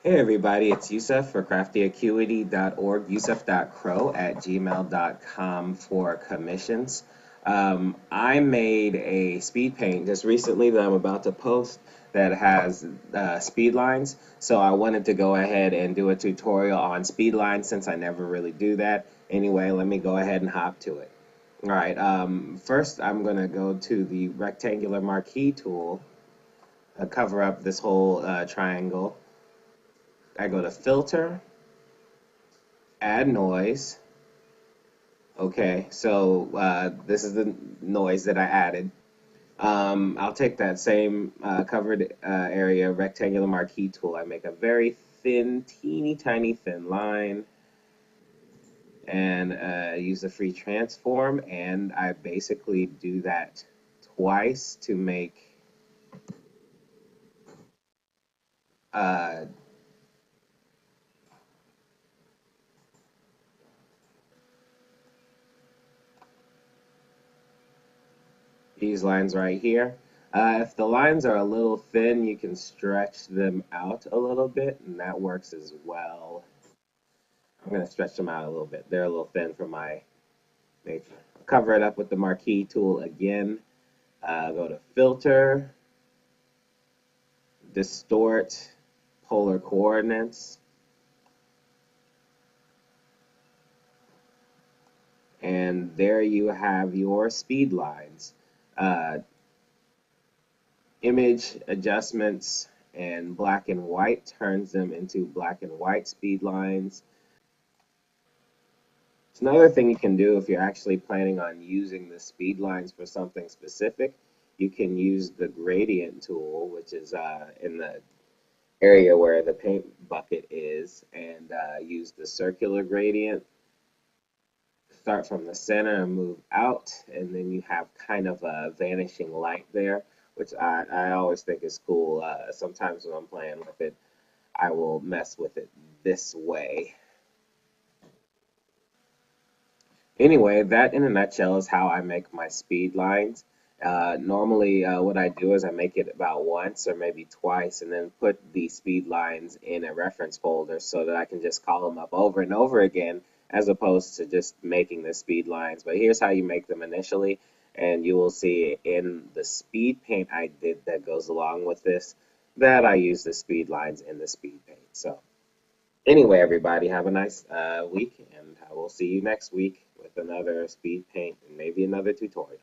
Hey everybody, it's Yusuf for CraftyAcuity.org, yusuf.crow@gmail.com for commissions. I made a speed paint just recently that I'm about to post that has speed lines. So I wanted to go ahead and do a tutorial on speed lines since I never really do that. Anyway, let me go ahead and hop to it. All right, first I'm going to go to the rectangular marquee tool, cover up this whole triangle. I go to filter, add noise. Okay, so this is the noise that I added. I'll take that same covered area rectangular marquee tool. I make a very thin, teeny tiny thin line and use the free transform, and I basically do that twice to make uh, these lines right here. If the lines are a little thin, you can stretch them out a little bit, and that works as well. I'm going to stretch them out a little bit. They're a little thin for my nature. Cover it up with the marquee tool again. Go to filter, distort polar coordinates, and there you have your speed lines. Uh, Image adjustments and black and white turns them into black and white speed lines. It's another thing you can do if you're actually planning on using the speed lines for something specific. You can use the gradient tool, which is in the area where the paint bucket is, and use the circular gradient. Start from the center and move out, and then you have kind of a vanishing light there, which I always think is cool. Sometimes when I'm playing with it, I will mess with it this way. Anyway, that in a nutshell is how I make my speed lines. Normally, what I do is I make it about once or maybe twice and then put the speed lines in a reference folder so that I can just call them up over and over again as opposed to just making the speed lines. But here's how you make them initially, and you will see in the speed paint I did that goes along with this that I use the speed lines in the speed paint. So anyway, everybody, have a nice week, and I will see you next week with another speed paint and maybe another tutorial.